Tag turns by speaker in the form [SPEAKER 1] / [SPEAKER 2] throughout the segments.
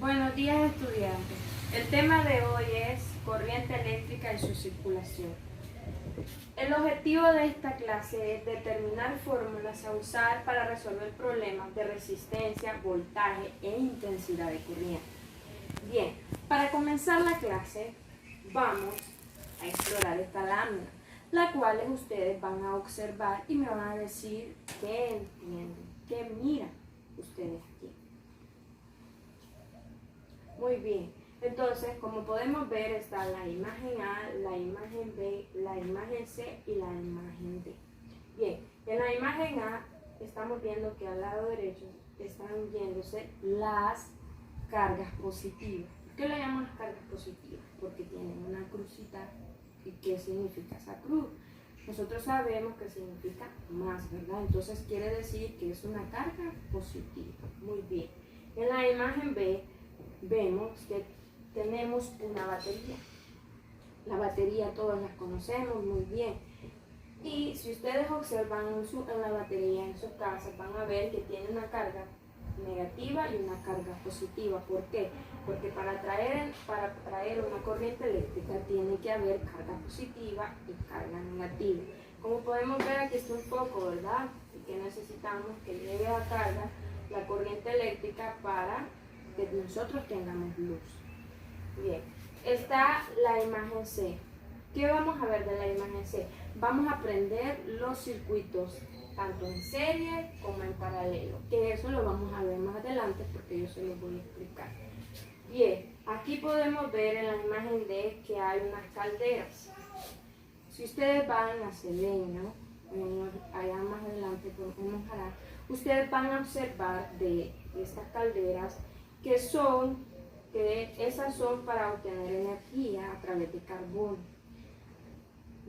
[SPEAKER 1] Buenos días, estudiantes. El tema de hoy es corriente eléctrica y su circulación. El objetivo de esta clase es determinar fórmulas a usar para resolver problemas de resistencia, voltaje e intensidad de corriente. Bien, para comenzar la clase vamos a explorar esta lámina, la cual ustedes van a observar y me van a decir qué entienden, qué miran ustedes aquí. Muy bien, entonces como podemos ver está la imagen A, la imagen B, la imagen C y la imagen D. Bien, en la imagen A estamos viendo que al lado derecho están viéndose las cargas positivas. ¿Por qué le llamamos cargas positivas? Porque tienen una crucita. ¿Y qué significa esa cruz? Nosotros sabemos que significa más, ¿verdad? Entonces quiere decir que es una carga positiva. Muy bien. En la imagen B vemos que tenemos una batería. La batería todos las conocemos muy bien. Y si ustedes observan en la batería en su casa, van a ver que tiene una carga negativa y una carga positiva. ¿Por qué? Porque para traer una corriente eléctrica tiene que haber carga positiva y carga negativa. Como podemos ver, aquí está un foco, ¿verdad? Y que necesitamos que lleve a carga la corriente eléctrica para que nosotros tengamos luz. Bien, está la imagen C. ¿Qué vamos a ver de la imagen C? Vamos a aprender los circuitos tanto en serie como en paralelo, que eso lo vamos a ver más adelante porque yo se los voy a explicar. Bien, aquí podemos ver en la imagen D que hay unas calderas. Si ustedes van a Cedeño, allá más adelante podemos hará, ustedes van a observar de estas calderas que esas son para obtener energía a través de carbón.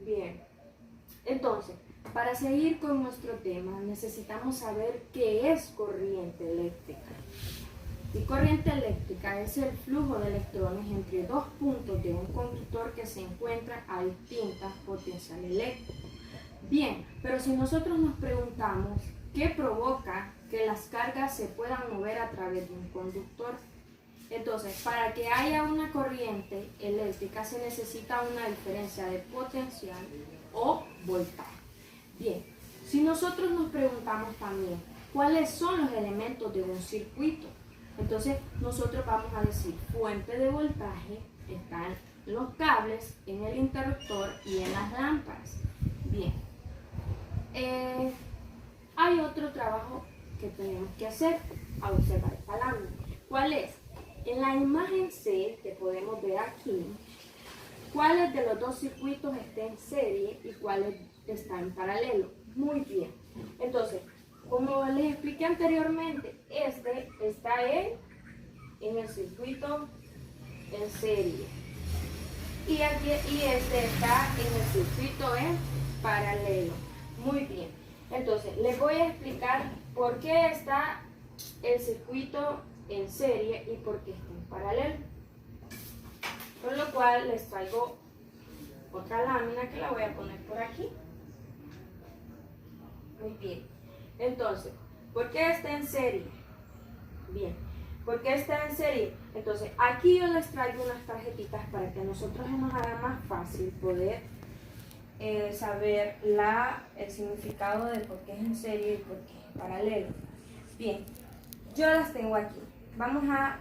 [SPEAKER 1] Bien, entonces, para seguir con nuestro tema, necesitamos saber qué es corriente eléctrica. Y corriente eléctrica es el flujo de electrones entre dos puntos de un conductor que se encuentran a distintas potencial eléctrico. Bien, pero si nosotros nos preguntamos qué provoca que las cargas se puedan mover a través de un conductor, entonces, para que haya una corriente eléctrica se necesita una diferencia de potencial o voltaje. Bien, si nosotros nos preguntamos también cuáles son los elementos de un circuito, entonces nosotros vamos a decir fuente de voltaje, están los cables, en el interruptor y en las lámparas. Bien, hay otro trabajo que tenemos que hacer al observar esta lámina. ¿Cuál es? En la imagen C que podemos ver aquí, ¿cuáles de los dos circuitos están en serie y cuáles están en paralelo? Muy bien. Entonces, como les expliqué anteriormente, este está en el circuito en serie. Y este está en el circuito en paralelo. Muy bien. Entonces, les voy a explicar por qué está el circuito en serie y por qué está en paralelo. Por lo cual les traigo otra lámina que la voy a poner por aquí. Muy bien. Entonces, ¿por qué está en serie? Bien, ¿por qué está en serie? Entonces, aquí yo les traigo unas tarjetitas para que a nosotros nos haga más fácil poder saber el significado de por qué es en serie y por qué es en paralelo. Bien, yo las tengo aquí. Vamos a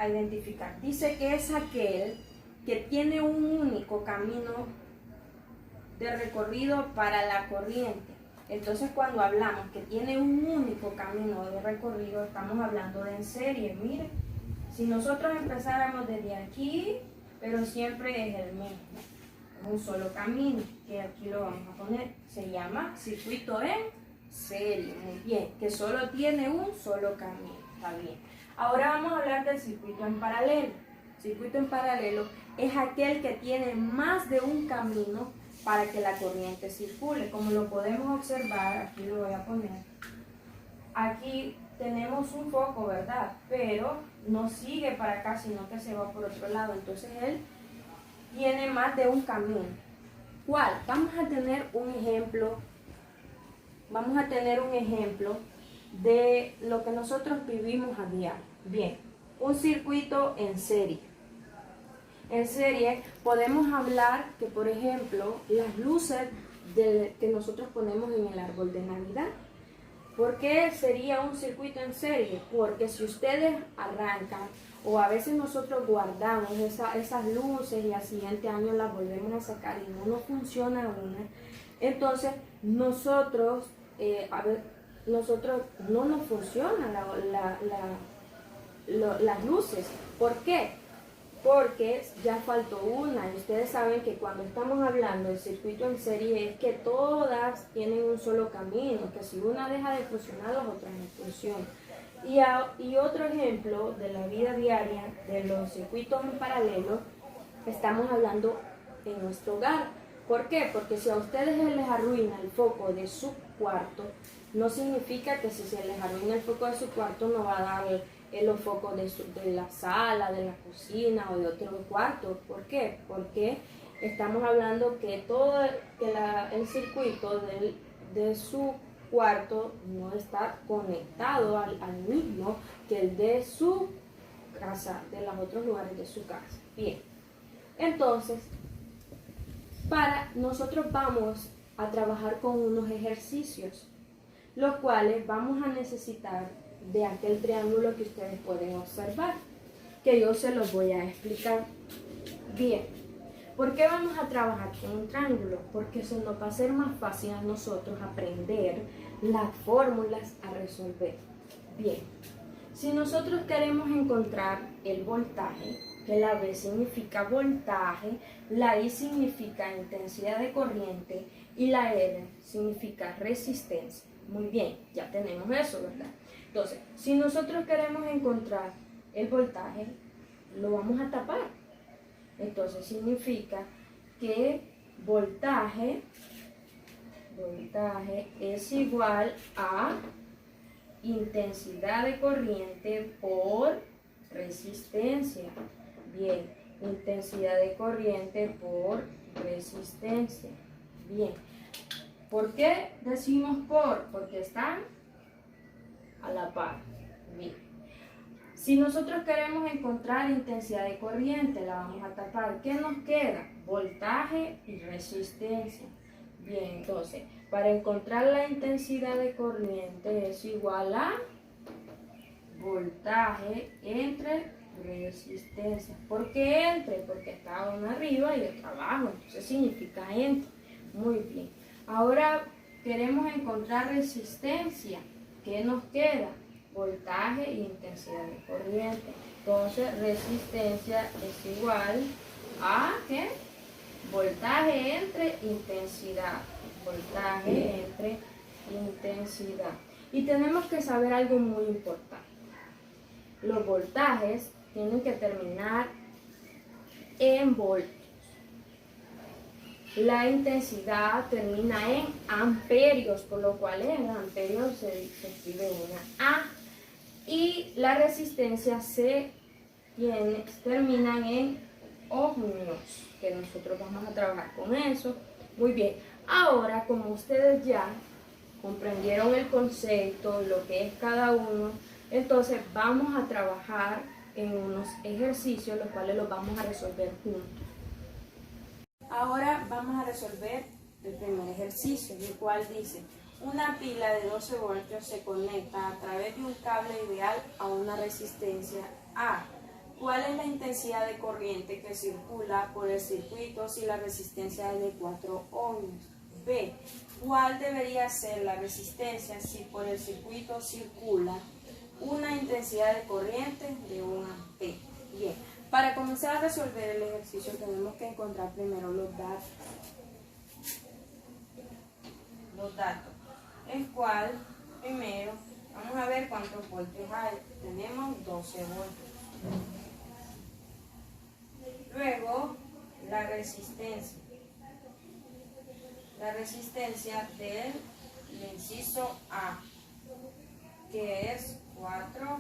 [SPEAKER 1] identificar. Dice que es aquel que tiene un único camino de recorrido para la corriente. Entonces, cuando hablamos que tiene un único camino de recorrido, estamos hablando de en serie. Miren, si nosotros empezáramos desde aquí, pero siempre es el mismo, es un solo camino, que aquí lo vamos a poner, se llama circuito en serie. Muy bien, que solo tiene un solo camino. Está bien. Ahora vamos a hablar del circuito en paralelo. Circuito en paralelo es aquel que tiene más de un camino para que la corriente circule. Como lo podemos observar, aquí lo voy a poner. Aquí tenemos un foco, ¿verdad? Pero no sigue para acá, sino que se va por otro lado. Entonces él tiene más de un camino. ¿Cuál? Vamos a tener un ejemplo. de lo que nosotros vivimos a diario. Bien, un circuito en serie. En serie podemos hablar que, por ejemplo, las luces que nosotros ponemos en el árbol de Navidad. ¿Por qué sería un circuito en serie? Porque si ustedes arrancan o a veces nosotros guardamos esas luces y al siguiente año las volvemos a sacar y no nos funciona una, entonces nosotros no nos funcionan las luces. ¿Por qué? Porque ya faltó una, y ustedes saben que cuando estamos hablando del circuito en serie es que todas tienen un solo camino, que si una deja de funcionar, las otras no funcionan. Y otro ejemplo de la vida diaria de los circuitos en paralelo, estamos hablando en nuestro hogar. ¿Por qué? Porque si a ustedes les arruina el foco de su cuarto, no significa que si se les arruina el foco de su cuarto no va a dar los focos de la sala, de la cocina o de otro cuarto. ¿Por qué? Porque estamos hablando que todo el circuito de su cuarto no está conectado al mismo que el de su casa, de los otros lugares de su casa. Bien, entonces, nosotros vamos a trabajar con unos ejercicios, los cuales vamos a necesitar de aquel triángulo que ustedes pueden observar, que yo se los voy a explicar. Bien, ¿por qué vamos a trabajar con un triángulo? Porque eso nos va a ser más fácil a nosotros aprender las fórmulas a resolver. Bien, si nosotros queremos encontrar el voltaje, que la V significa voltaje, la I significa intensidad de corriente y la R significa resistencia. Muy bien, ya tenemos eso, ¿verdad? Entonces, si nosotros queremos encontrar el voltaje, lo vamos a tapar. Entonces significa que voltaje es igual a intensidad de corriente por resistencia. Bien, intensidad de corriente por resistencia. Bien, ¿por qué decimos por? Porque están a la par. Bien. Si nosotros queremos encontrar intensidad de corriente, la vamos a tapar. ¿Qué nos queda? Voltaje y resistencia. Bien, entonces, para encontrar la intensidad de corriente es igual a voltaje entre resistencia. ¿Por qué entre? Porque está una arriba y otra abajo, entonces significa entre. Muy bien. Ahora queremos encontrar resistencia. ¿Qué nos queda? Voltaje e intensidad de corriente. Entonces, resistencia es igual a ¿qué? Voltaje entre intensidad. Voltaje entre intensidad. Y tenemos que saber algo muy importante. Los voltajes tienen que terminar en voltios. La intensidad termina en amperios, por lo cual en amperios se escribe una A. Y la resistencia terminan en ohmios, que nosotros vamos a trabajar con eso. Muy bien, ahora como ustedes ya comprendieron el concepto, lo que es cada uno, entonces vamos a trabajar en unos ejercicios, los cuales los vamos a resolver juntos. Ahora vamos a resolver el primer ejercicio, el cual dice: una pila de 12 voltios se conecta a través de un cable ideal a una resistencia A. ¿Cuál es la intensidad de corriente que circula por el circuito si la resistencia es de 4 ohmios? B. ¿Cuál debería ser la resistencia si por el circuito circula una intensidad de corriente de 1 ampere? Bien, para comenzar a resolver el ejercicio tenemos que encontrar primero los datos. El cual, primero, vamos a ver cuántos voltios hay. Tenemos 12 voltios. Luego, la resistencia. La resistencia del inciso A, que es 4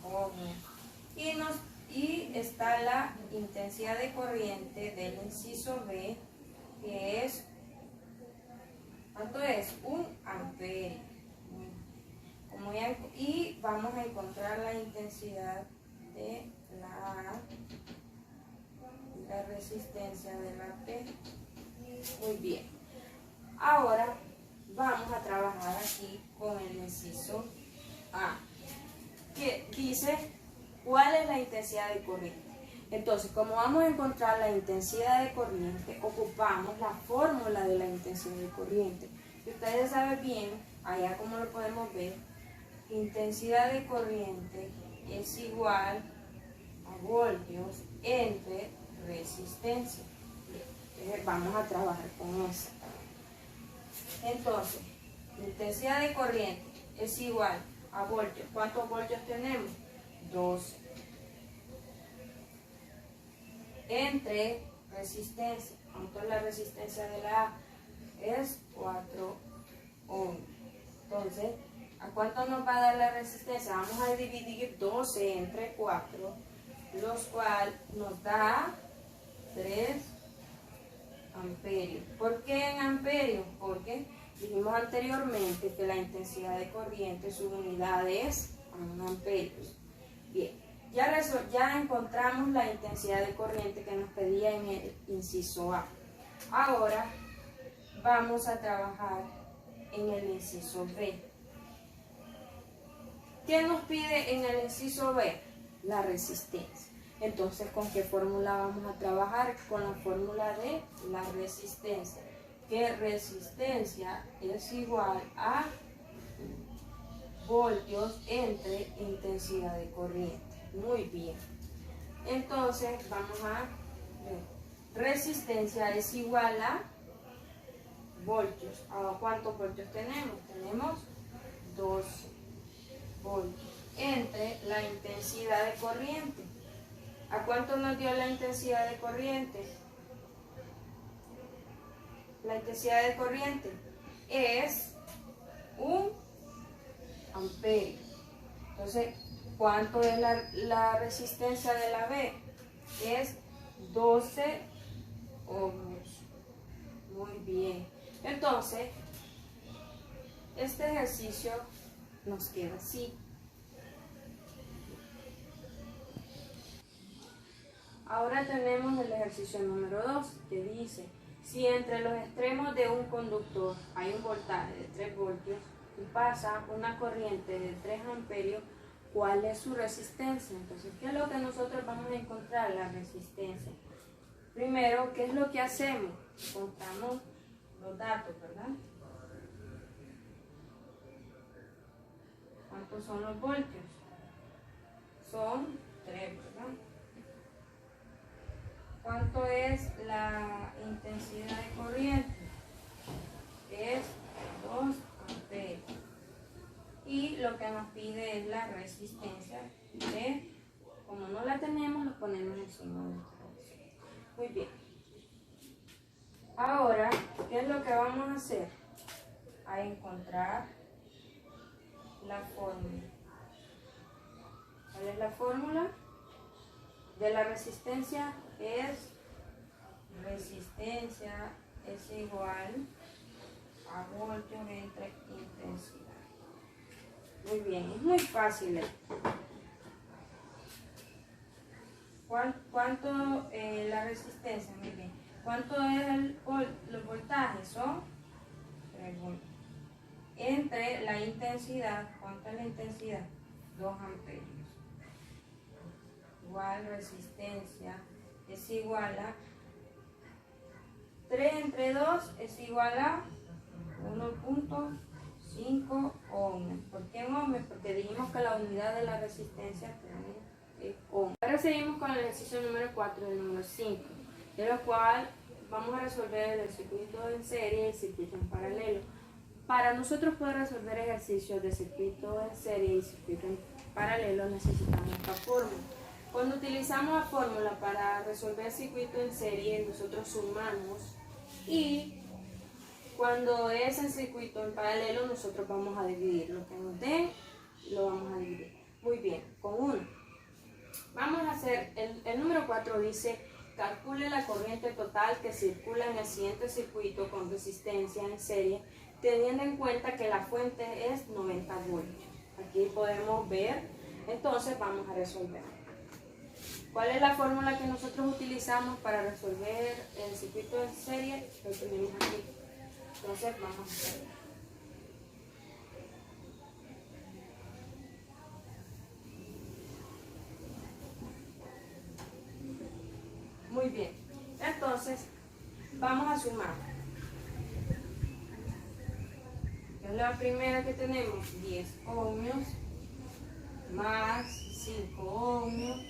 [SPEAKER 1] ohmios. Y está la intensidad de corriente del inciso B, que es, ¿cuánto es? 1 amperio. Y vamos a encontrar la intensidad de la A y la resistencia de la P. Muy bien. Ahora vamos a trabajar aquí con el inciso A, que dice cuál es la intensidad de corriente. Entonces, como vamos a encontrar la intensidad de corriente, ocupamos la fórmula de la intensidad de corriente. Si ustedes saben bien, allá como lo podemos ver, intensidad de corriente es igual a voltios entre resistencia. Entonces, vamos a trabajar con eso. Entonces, intensidad de corriente es igual a voltios. ¿Cuántos voltios tenemos? 12. Entre resistencia. ¿Cuánto es la resistencia de la A? Es 4 ohms. Entonces, ¿a cuánto nos va a dar la resistencia? Vamos a dividir 12 entre 4, los cuales nos da 3 amperios. ¿Por qué en amperios? Porque dijimos anteriormente que la intensidad de corriente, su unidad es 1 amperio. Bien, ya encontramos la intensidad de corriente que nos pedía en el inciso A. Ahora vamos a trabajar en el inciso B. ¿Qué nos pide en el inciso B? La resistencia. Entonces, ¿con qué fórmula vamos a trabajar? Con la fórmula de la resistencia. Que resistencia es igual a voltios entre intensidad de corriente. Muy bien. Entonces, vamos a ver. Resistencia es igual a voltios. ¿A cuántos voltios tenemos? Tenemos 12 voltios entre la intensidad de corriente. ¿A cuánto nos dio la intensidad de corriente? La intensidad de corriente es 1 amperio. Entonces, ¿cuánto es la resistencia de la B? Es 12 ohms. Muy bien. Entonces, este ejercicio nos queda así. Ahora tenemos el ejercicio número 2, que dice, si entre los extremos de un conductor hay un voltaje de 3 voltios y pasa una corriente de 3 amperios, ¿cuál es su resistencia? Entonces, ¿qué es lo que nosotros vamos a encontrar? La resistencia. Primero, ¿qué es lo que hacemos? Contamos los datos, ¿verdad? ¿Cuántos son los voltios? Son 3, ¿verdad? ¿Cuánto es la intensidad de corriente? Es 2 amperios. Y lo que nos pide es la resistencia, que como no la tenemos, lo ponemos encima de esta opción. Muy bien. Ahora, ¿qué es lo que vamos a hacer? A encontrar la fórmula. ¿Cuál es la fórmula? De la resistencia es resistencia es igual a voltios entre intensidad. Muy bien, es muy fácil. ¿Cuánto la resistencia? Muy bien. ¿Cuánto es los voltajes? Son 3 voltios. Entre la intensidad, ¿cuánto es la intensidad? 2 amperios. Igual resistencia es igual a 3 entre 2 es igual a 1.5 ohms. ¿Por qué ohms? Porque dijimos que la unidad de la resistencia es ohms. Ahora seguimos con el ejercicio número 4 y el número 5, de lo cual vamos a resolver el circuito en serie y el circuito en paralelo. Para nosotros poder resolver ejercicios de circuito en serie y circuito en paralelo necesitamos esta fórmula. Cuando utilizamos la fórmula para resolver el circuito en serie, nosotros sumamos, y cuando es el circuito en paralelo, nosotros vamos a dividir. Lo que nos den, lo vamos a dividir. Muy bien, con 1. Vamos a hacer, el número 4 dice, calcule la corriente total que circula en el siguiente circuito con resistencia en serie, teniendo en cuenta que la fuente es 90 voltios. Aquí podemos ver, entonces vamos a resolver. ¿Cuál es la fórmula que nosotros utilizamos para resolver el circuito de serie? Lo tenemos aquí. Entonces vamos a hacerlo. Muy bien. Entonces vamos a sumar. Es la primera que tenemos, 10 ohmios más 5 ohmios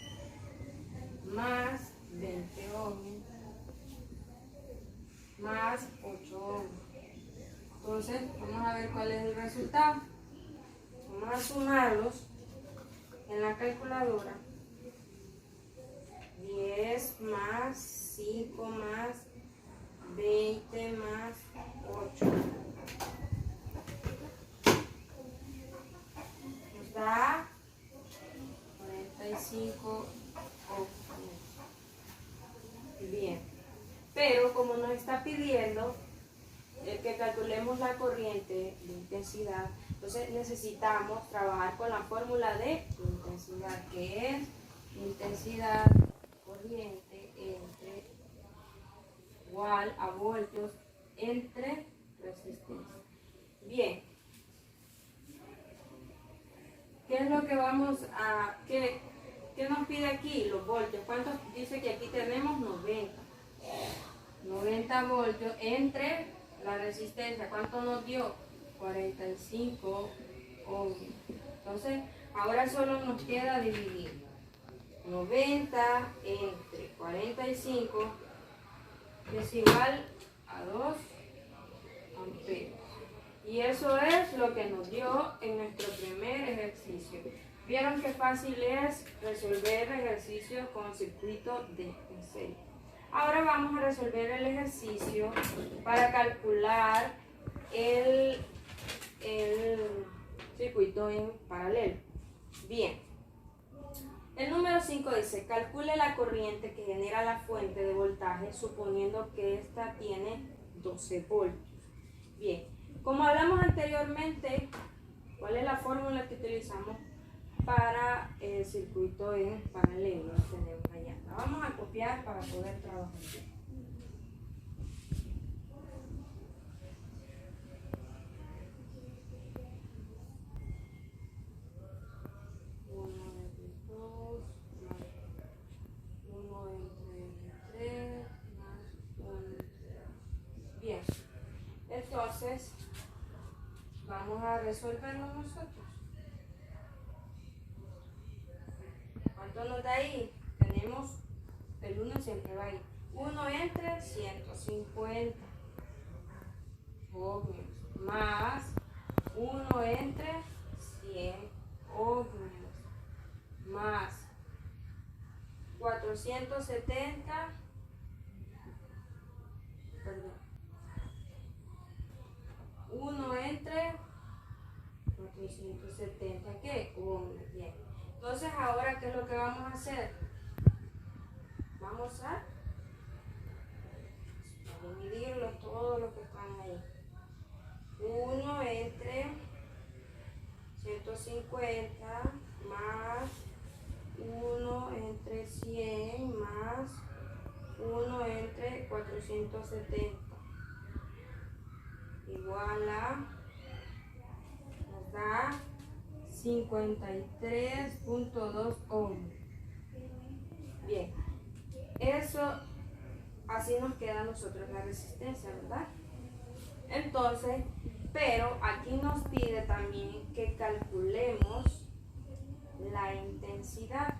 [SPEAKER 1] más 20 ohmios más 8 ohmios. Entonces vamos a ver cuál es el resultado. Vamos a sumarlos en la calculadora. 10 más 5 más 20 más 8. Nos da 45 ohmios. Bien. Pero como nos está pidiendo que calculemos la corriente de intensidad, entonces necesitamos trabajar con la fórmula de intensidad, que es intensidad corriente entre igual a voltios entre resistencia. Bien, ¿qué es lo que vamos a, qué nos pide aquí? Los voltios. ¿Cuántos? Dice que aquí tenemos 90 voltios entre la resistencia. ¿Cuánto nos dio? 45 ohmios. Entonces, ahora solo nos queda dividir 90 entre 45, que es igual a 2 amperes. Y eso es lo que nos dio en nuestro primer ejercicio. ¿Vieron qué fácil es resolver ejercicios con circuito de serie? Ahora vamos a resolver el ejercicio para calcular el circuito en paralelo. Bien. El número 5 dice, calcule la corriente que genera la fuente de voltaje suponiendo que ésta tiene 12 voltios. Bien, como hablamos anteriormente, ¿cuál es la fórmula que utilizamos para el circuito en paralelo? La tenemos allá. La vamos a copiar para poder trabajar bien. Bien, entonces vamos a resolverlo nosotros. ¿Cuánto nos da ahí? Tenemos, el 1 siempre va ahí. 1 entre 150 ohmios más 1 entre 100 ohmios más 470, perdón, 1 entre 470, ¿qué? Ohmios. Bien. Entonces, ahora, ¿qué es lo que vamos a hacer? Vamos a dividirlos todos los que están ahí. 1 entre 150 más 1 entre 100 más 1 entre 470 igual a, nos da 53.2 ohmios. Bien, eso así nos queda a nosotros la resistencia, ¿verdad? Entonces, pero aquí nos pide también que calculemos la intensidad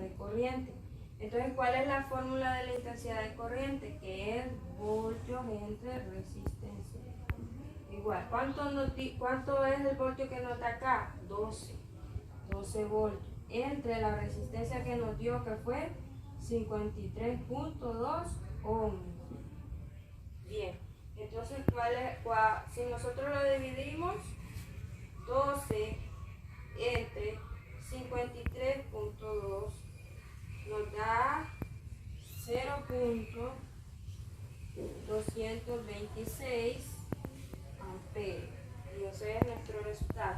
[SPEAKER 1] de corriente. Entonces, ¿cuál es la fórmula de la intensidad de corriente? Que es voltios entre resistencia. Igual, ¿cuánto es el voltio que nos da acá? 12 voltios. Entre la resistencia que nos dio, que fue 53.2 ohmios. Bien, entonces, si nosotros lo dividimos, 12 entre 53.2 nos da 0.226 amperes. Y ese es nuestro resultado.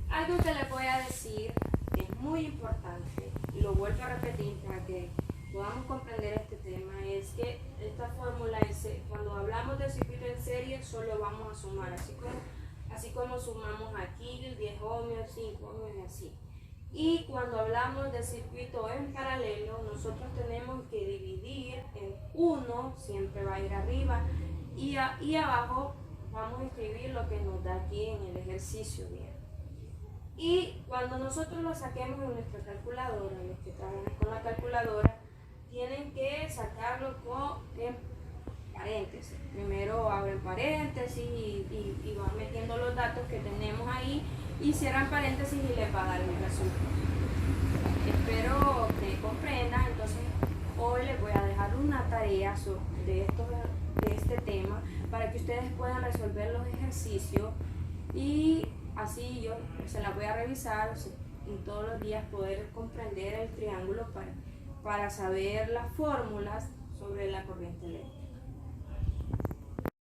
[SPEAKER 1] Algo que les voy a decir de muy importante, y lo vuelvo a repetir para que podamos comprender este tema, es que esta fórmula, cuando hablamos de circuito en serie, solo vamos a sumar, así como sumamos aquí 10 ohmios, 5 ohmios y así. Y cuando hablamos de circuito en paralelo, nosotros tenemos que dividir en 1, siempre va a ir arriba, y abajo vamos a escribir lo que nos da aquí en el ejercicio, bien. Y cuando nosotros lo saquemos en nuestra calculadora, los que trabajan con la calculadora, tienen que sacarlo en paréntesis. Primero abren paréntesis y van metiendo los datos que tenemos ahí y cierran paréntesis y les va a dar el resultado. Espero que comprendan. Entonces hoy les voy a dejar una tarea de este tema para que ustedes puedan resolver los ejercicios y así yo se las voy a revisar y todos los días poder comprender el triángulo para saber las fórmulas sobre la corriente eléctrica.